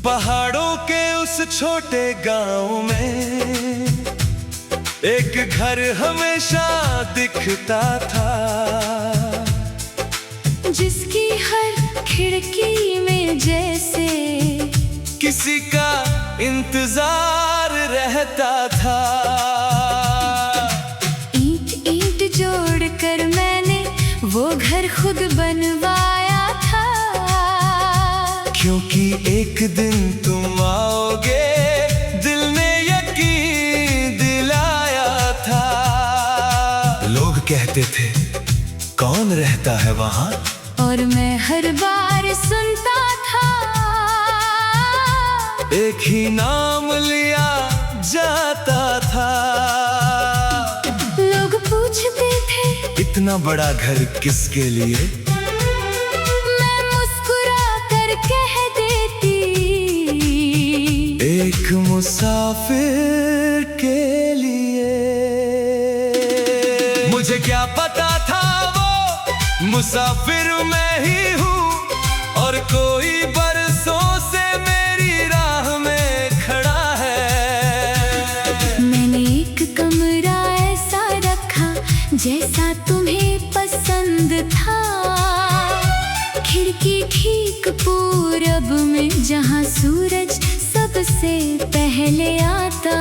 पहाड़ों के उस छोटे गांव में एक घर हमेशा दिखता था, जिसकी हर खिड़की में जैसे किसी का इंतजार रहता था। ईंट ईंट जोड़कर मैंने वो घर खुद बनवाया था, क्योंकि एक दिन तुम आओगे दिल ने यकीन दिलाया था। लोग कहते थे कौन रहता है वहाँ, और मैं हर बार सुनता था एक ही नाम लिया जाता था। लोग पूछते थे इतना बड़ा घर किसके लिए, मैं मुस्कुरा कर कह देती एक मुसाफिर के लिए। मुझे क्या पता था वो मुसाफिर मैं ही हूँ, और कोई बरसों से मेरी राह में खड़ा है। मैंने एक कमरा ऐसा रखा जैसा तुम्हें पसंद था, खिड़की ठीक पूरब में जहाँ सूरज सबसे पहले आता।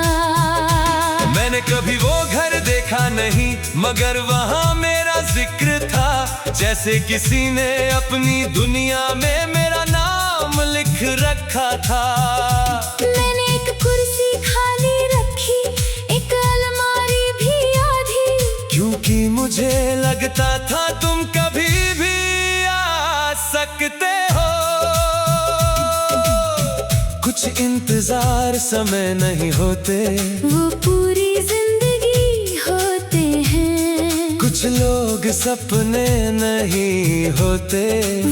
मैंने कभी वो घर देखा नहीं, मगर वहाँ मेरा जिक्र था, जैसे किसी ने अपनी दुनिया में मेरा नाम लिख रखा था। मैंने एक कुर्सी खाली रखी, एक अलमारी भी आधी, क्योंकि मुझे लगता था तुम कभी भी आ सकते हो। कुछ इंतजार समय नहीं होते, वो पूरी जिंदगी होते हैं। कुछ लोग सपने नहीं होते,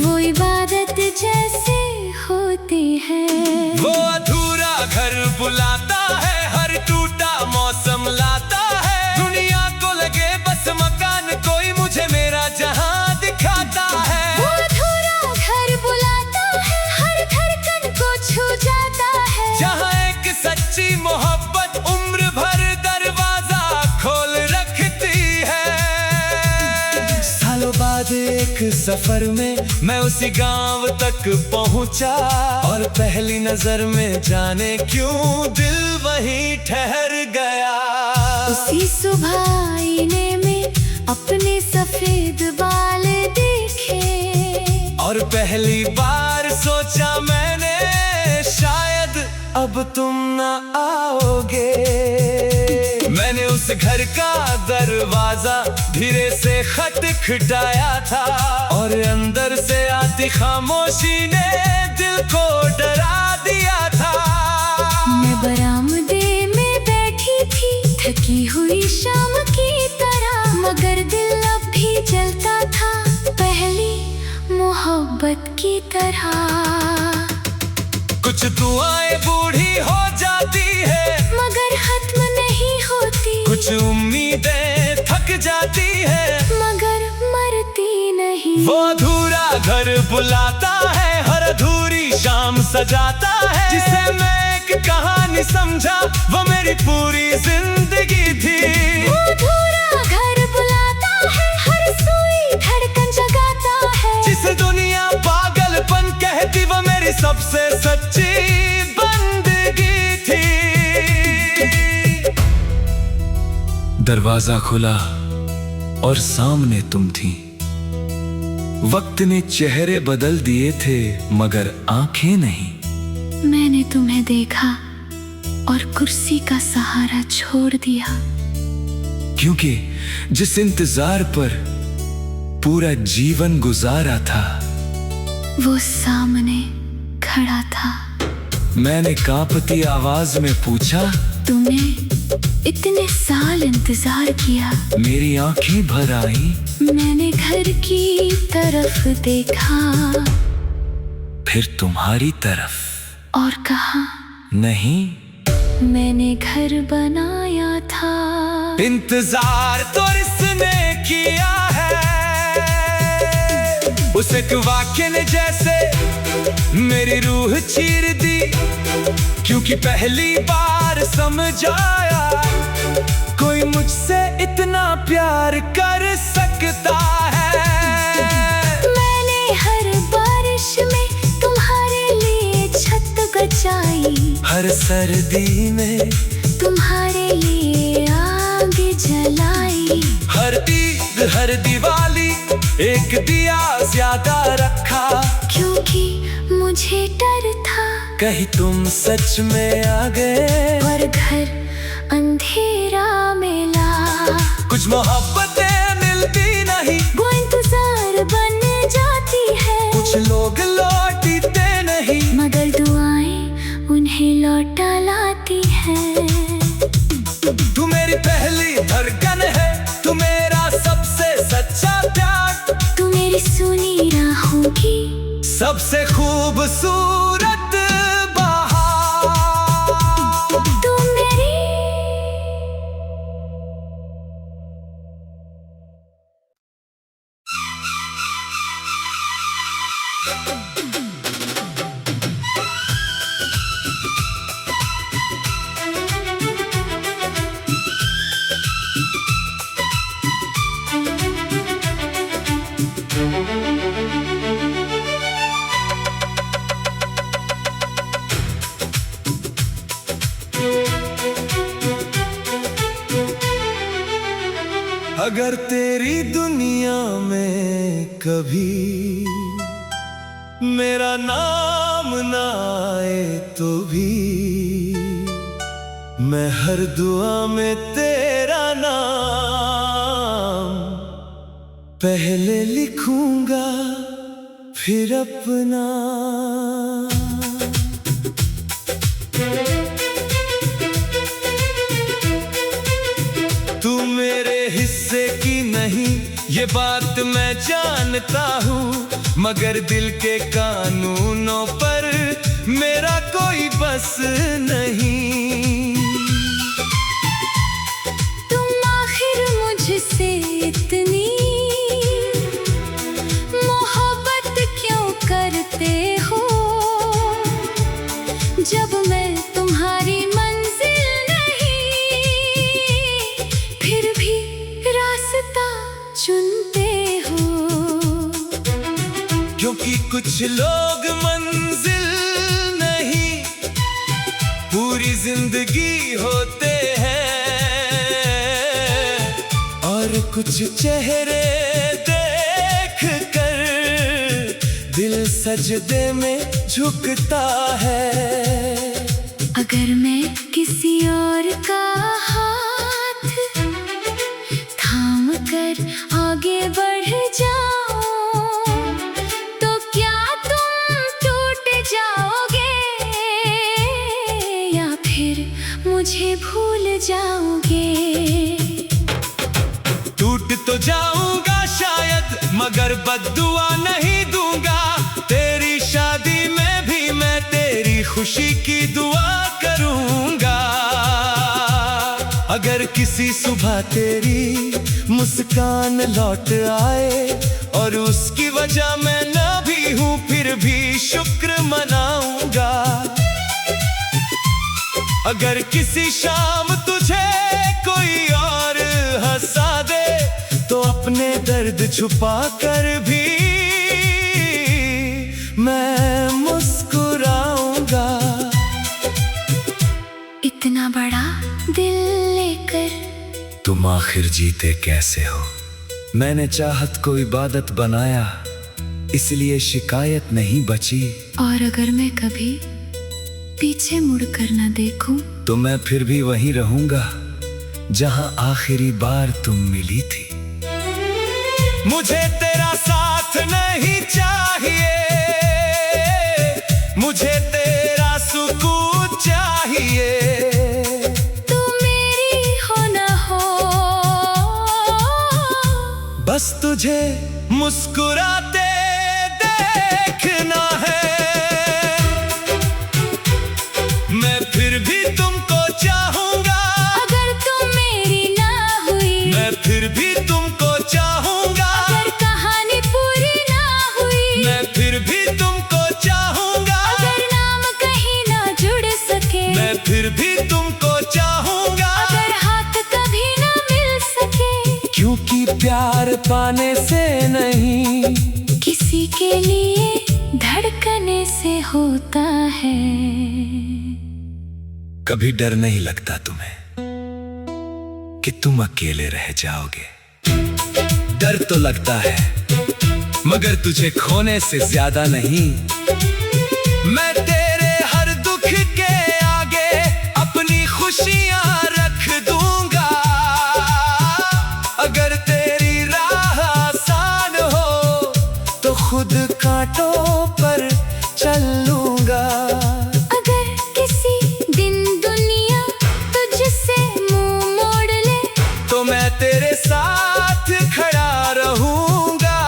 वो इबादत जैसे होते हैं। वो अधूरा घर बुलाता है, हर टूटा मौसम लाता है। दुनिया को लगे बस मकान, कोई मुझे मेरा जहां दिखाता है। वो अधूरा घर बुलाता है, हर धड़कन को छू जाता है। जहां एक सच्ची मोहब्बत उम्र भर दरवाजा खोल रखती है। सालों बाद एक सफर में मैं उसी गांव तक पहुंचा, और पहली नजर में जाने क्यों दिल वहीं ठहर गया। उसी सुबह आईने में अपने सफेद बाल देखे, और पहली बार सोचा मैंने शायद अब तुम न आओगे। मैंने उस घर का दरवाजा धीरे से खटखटाया था, और अंदर से आती खामोशी ने दिल को डरा दिया था। मैं बरामदे में बैठी थी, थकी हुई शाम की तरह, मगर दिल अब भी जलता था पहली मोहब्बत की तरह। कुछ दुआएं बूढ़ी हो जाती है, मगर खत्म नहीं होती। कुछ उम्मीदें थक जाती है, मगर मरती नहीं। वो अधूरा घर बुलाता है, हर अधूरी शाम सजाता है। जिसे मैं एक कहानी समझा, वो मेरी पूरी जिंदगी थी। वो अधूरा घर बुलाता है, हर सुई धड़कन जगाता है। जिसे दुनिया पागलपन कहती, वो मेरी सबसे सच्ची बंदगी थी। दरवाजा खुला और सामने तुम थी। वक्त ने चेहरे बदल दिए थे, मगर आंखें नहीं। मैंने तुम्हें देखा और कुर्सी का सहारा छोड़ दिया, क्योंकि जिस इंतजार पर पूरा जीवन गुजारा था, वो सामने खड़ा था। मैंने कांपती आवाज में पूछा, तुमने इतने साल इंतजार किया। मेरी आंखें भर आई। मैंने घर की तरफ देखा, फिर तुम्हारी तरफ, और कहा नहीं, मैंने घर बनाया था। इंतजार तो इसने किया है, उस एक वाक्य ने जैसे मेरी रूह चीर दी, क्योंकि पहली बार समझ आया कोई मुझसे इतना प्यार कर सकता है। मैंने हर बारिश में तुम्हारे लिए छत गचाई, हर सर्दी में तुम्हारे लिए आग जलाई, हर ईद हर दिवाली एक दिया ज्यादा रखा, क्योंकि मुझे डर था कहीं तुम सच में आ गए और घर अंधेरा मिला। कुछ मोहब्बतें मिलती नहीं, वो इंतजार बन जाती है, कुछ लोग लौटते नहीं, मगर दुआएं उन्हें लौटा लाती है। तू मेरी पहली धड़कन है, तू मेरा सबसे सच्चा प्यार, तू मेरी सुनी राहों की सबसे खूबसूरत बहार। तू मेरी अगर तेरी दुनिया में कभी मेरा नाम ना आए तो भी मैं हर दुआ में तेरा नाम पहले लिखूंगा, फिर अपना। तू मेरे हिस्से की नहीं ये बात मैं जानता हूँ, मगर दिल के कानूनों पर मेरा कोई बस नहीं। तुम आखिर मुझसे इतनी मोहब्बत क्यों करते हो, जब मैं तुम्हारी मंजिल नहीं, फिर भी रास्ता चुनते हो। क्योंकि कुछ लोग मंजिल नहीं पूरी जिंदगी होते हैं, और कुछ चेहरे देख कर दिल सजदे में झुकता है। अगर मैं किसी और का हाथ थाम कर आगे बढ़ जाऊं, तो क्या तुम टूट जाओगे या फिर मुझे भूल जाओगे? टूट तो जाऊंगा शायद, मगर बद्दुआ नहीं दूंगा। तेरी शादी में भी मैं तेरी खुशी की दुआ करूंगा। अगर किसी सुबह तेरी मुस्कान लौट आए और उसकी वजह मैं ना भी हूं, फिर भी शुक्र मनाऊंगा। अगर किसी शाम तुझे कोई और हंसा दे, तो अपने दर्द छुपा कर भी मैं मुस्कुराऊंगा। इतना बड़ा दिल लेकर तुम आखिर जीते कैसे हो? मैंने चाहत को इबादत बनाया, इसलिए शिकायत नहीं बची। और अगर मैं कभी पीछे मुड़कर न देखूं, तो मैं फिर भी वहीं रहूंगा जहां आखिरी बार तुम मिली थी। मुझे तेरा साथ नहीं चाहिए, मुझे तेरा सुकून चाहिए। तू मेरी हो न हो, बस तुझे मुस्कुराते देखना है। मैं फिर भी तुमको चाहूंगा, अगर तुम मेरी ना हुई। मैं फिर भी तुमको चाहूंगा, अगर कहानी पूरी ना हुई। मैं फिर भी तुमको चाहूंगा। प्यार पाने से नहीं, किसी के लिए धड़कने से होता है। कभी डर नहीं लगता तुम्हें कि तुम अकेले रह जाओगे? डर तो लगता है मगर तुझे खोने से ज्यादा नहीं। मैं तेरे हर दुख के आगे अपनी खुशियां रख दूंगा। अगर तेरी राह आसान हो तो खुद कांटों पर चल लूंगा। अगर किसी दिन दुनिया तुझसे मुंह मोड़ ले तो मैं तेरे साथ खड़ा रहूंगा।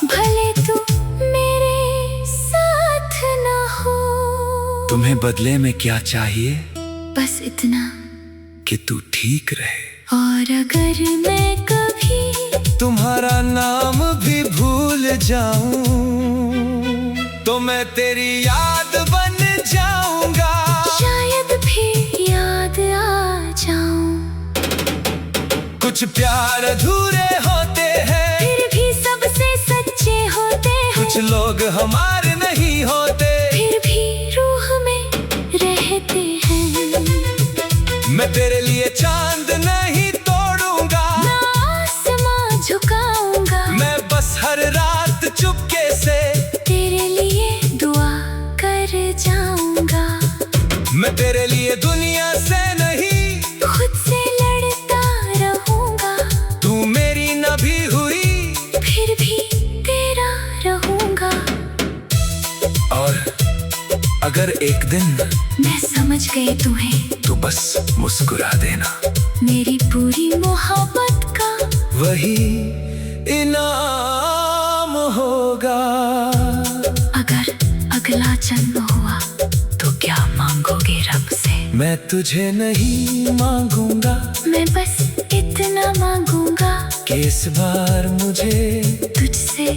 भले तू मेरे साथ ना हो। तुम्हें बदले में क्या चाहिए? बस इतना कि तू ठीक रहे। और अगर मैं कभी तुम्हारा नाम भी भूल जाऊं तो मैं तेरी याद बन जाऊंगा। शायद भी याद आ जाऊं। कुछ प्यार अधूरे होते हैं, फिर भी सबसे सच्चे होते हैं। कुछ लोग हमारे नहीं होते, फिर भी रूह में रहते हैं। मैं तेरे लिए चांद नहीं तोड़ूंगा, ना आसमां झुकाऊंगा। मैं बस हर रात चुपके से तेरे लिए दुआ कर जाऊंगा। मैं तेरे लिए दुनिया से नहीं खुद से लड़ता रहूंगा। तू मेरी न भी हुई फिर भी तेरा रहूंगा। और अगर एक दिन मैं समझ गई तुम्हें, तो बस मुस्कुरा देना। मेरी पूरी मोहब्बत का वही इनाम होगा। अगर अगला जन्म हुआ तो क्या मांगोगे रब से? मैं तुझे नहीं मांगूंगा, मैं बस इतना मांगूंगा कि इस बार मुझे तुझसे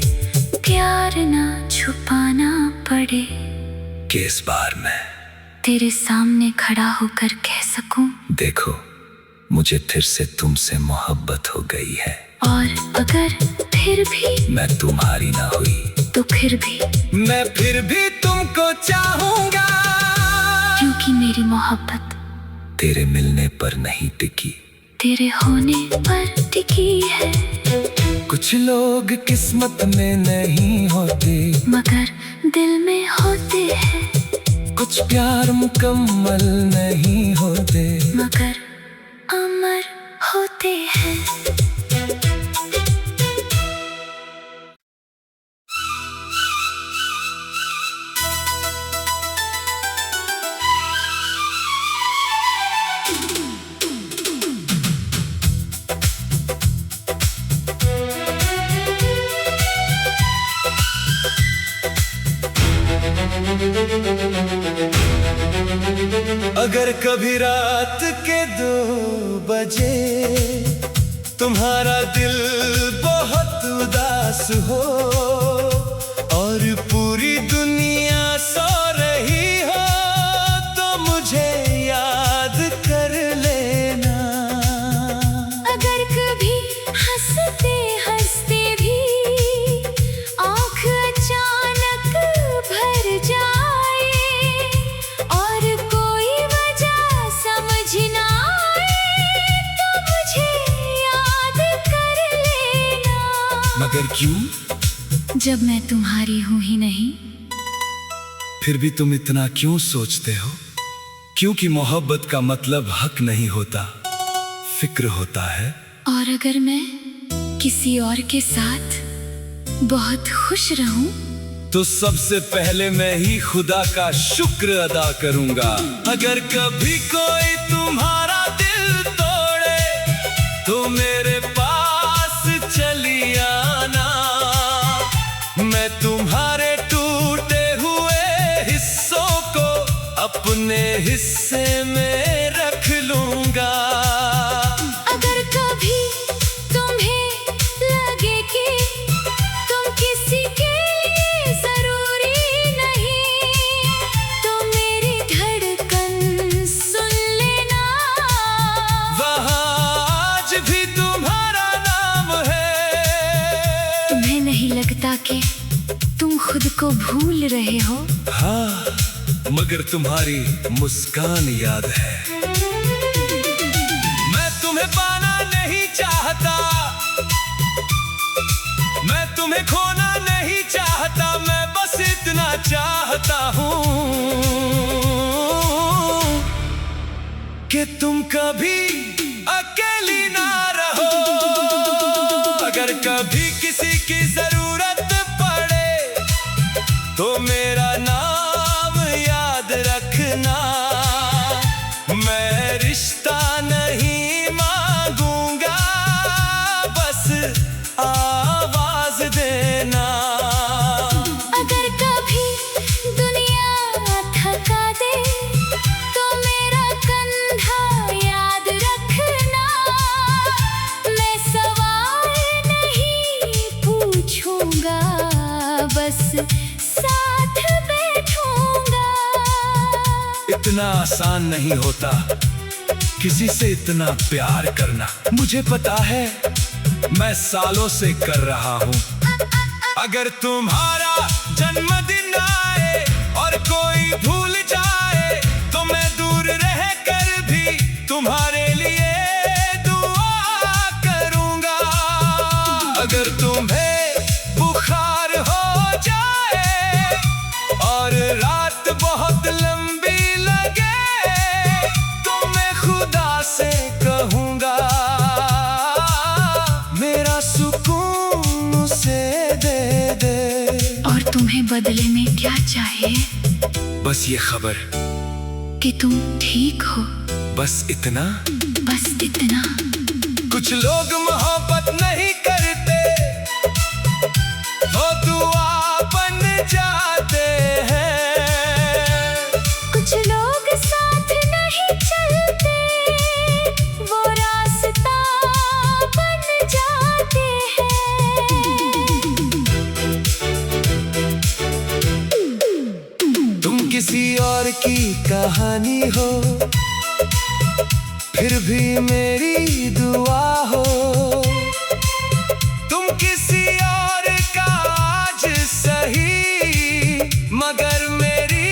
प्यार ना छुपाना पड़े। कि इस बार मैं तेरे सामने खड़ा होकर कह सकूं, देखो मुझे फिर से तुमसे मोहब्बत हो गई है। और अगर फिर भी मैं तुम्हारी ना हुई तो फिर भी, मैं फिर भी तुमको चाहूंगा। क्योंकि मेरी मोहब्बत तेरे मिलने पर नहीं टिकी, तेरे होने पर टिकी है। कुछ लोग किस्मत में नहीं होते, मगर दिल में होते हैं। कुछ प्यार मुकम्मल नहीं होते, मगर अमर होते हैं। अगर कभी रात के 2 बजे तुम्हारा दिल बहुत उदास हो और पूरी दुनिया सो रही हो तो मुझे याद कर लेना। अगर कभी हंसते हंसते भी आँख अचानक भर जाए और कोई वजह समझ ना आए तो मुझे याद कर लेना। मगर क्यों? जब मैं तुम्हारी हूँ ही नहीं। फिर भी तुम इतना क्यों सोचते हो? क्योंकि मोहब्बत का मतलब हक नहीं होता, फिक्र होता है। और अगर मैं किसी और के साथ बहुत खुश रहूं तो सबसे पहले मैं ही खुदा का शुक्र अदा करूंगा। अगर कभी कोई तुम्हारा दिल तोड़े तो मेरे पास चली आना। मैं तुम्हारे टूटे हुए हिस्सों को अपने हिस्से में रख लूंगा। अगर कभी तुम्हें लगे कि तुम किसी के लिए जरूरी नहीं तो मेरी धड़कन सुन लेना। वहाँ आज भी तुम्हारा नाम भूल रहे हो। हाँ, मगर तुम्हारी मुस्कान याद है। मैं तुम्हें पाना नहीं चाहता, मैं तुम्हें खोना नहीं चाहता, मैं बस इतना चाहता हूँ कि तुम कभी अकेली ना रहो। अगर कभी किसी की जरूरत पड़े तो मेरा नाम याद रखना। मैं रिश्ता नहीं मांगूंगा, बस आवाज देना। अगर कभी दुनिया थका दे तो मेरा कंधा याद रखना। मैं सवाल नहीं पूछूंगा, बस साथ बैठूंगा। इतना आसान नहीं होता किसी से इतना प्यार करना। मुझे पता है, मैं सालों से कर रहा हूँ। अगर तुम्हारा जन्मदिन आए और कोई भूल जाए तो मैं दूर रह कर भी तुम्हारे लिए दुआ करूँगा। अगर तुम्हें बुखार हो जाए और रात बहुत लंबी लगे तो मैं खुदा से कहूँगा, मेरा सुकून उसे दे दे। और तुम्हें बदले में क्या चाहिए? बस ये खबर कि तुम ठीक हो, बस इतना। बस इतना। कुछ लोग मोहब्बत नहीं करते, वो दुआ बन जाते हैं। कुछ लोग साथ नहीं चलते, वो रास्ता बन जाते हैं। तुम किसी और की कहानी हो, फिर भी मेरी दुआ हो। तुम किसी और का आज सही, मगर मेरी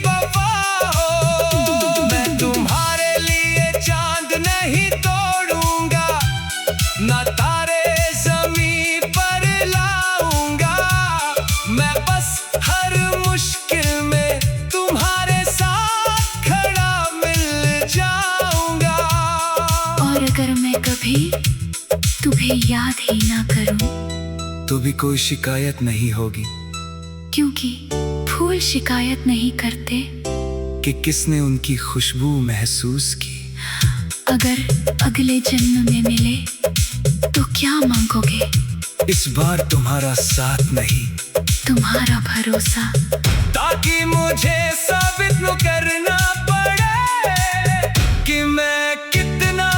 वफा हो। मैं तुम्हारे लिए चांद नहीं तोड़ूंगा, ना तारे ज़मीन पर लाऊंगा। मैं बस हर मुश्किल में तुम्हारे साथ खड़ा मिल जाऊंगा। और अगर मैं कभी तुम्हें याद ही ना करूं तो भी कोई शिकायत नहीं होगी, क्योंकि फूल शिकायत नहीं करते कि किसने उनकी खुशबू महसूस की। अगर अगले जन्म में मिले तो क्या मांगोगे? इस बार तुम्हारा साथ नहीं, तुम्हारा भरोसा। ताकि मुझे साबित न करना पड़े कि मैं कितना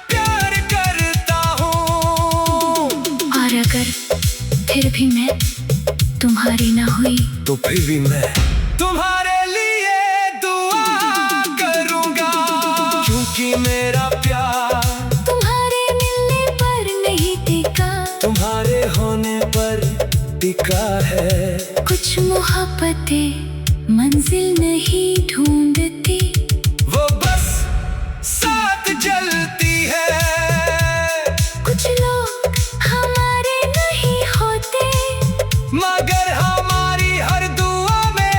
प्यार करता हूँ। और अगर फिर भी मैं तुम्हारी ना हुई तो फिर भी मैं तुम्हारे लिए दुआ करूँगा, क्योंकि मेरा प्यार तुम्हारे मिलने पर नहीं टिका, तुम्हारे होने पर टिका है। कुछ मोहब्बतें मंजिल नहीं ढूंढती, वो बस साथ जलती है। कुछ लोग हमारे नहीं होते, मगर हमारी हर दुआ में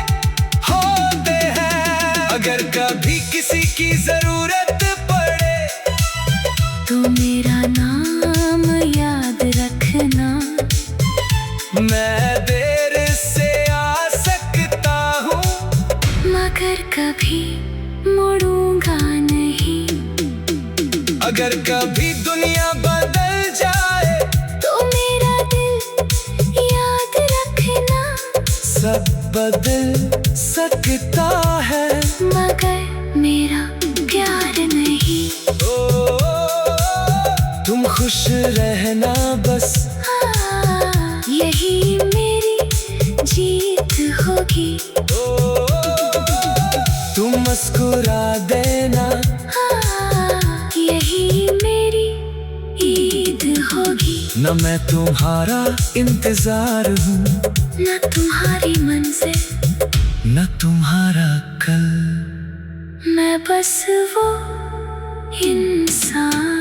होते हैं। अगर कभी किसी की जरूरत पड़े तो मेरा नाम याद रखना। मैं देर से आ सकता हूँ, मगर कभी मुड़ूंगा नहीं। अगर कभी दुनिया बदल जाए तो मेरा दिल याद रखना। सब बदल सकता है, मगर मेरा प्यार नहीं। ओ, तुम खुश रहना बस, हाँ, यही मेरी जीत होगी। ओ, तुम मुस्कुरा देना, हाँ, यही मेरी ईद होगी। न मैं तुम्हारा इंतजार हूँ, न तुम्हारी मंजिल, न तुम्हारा कल, मैं बस वो इंसान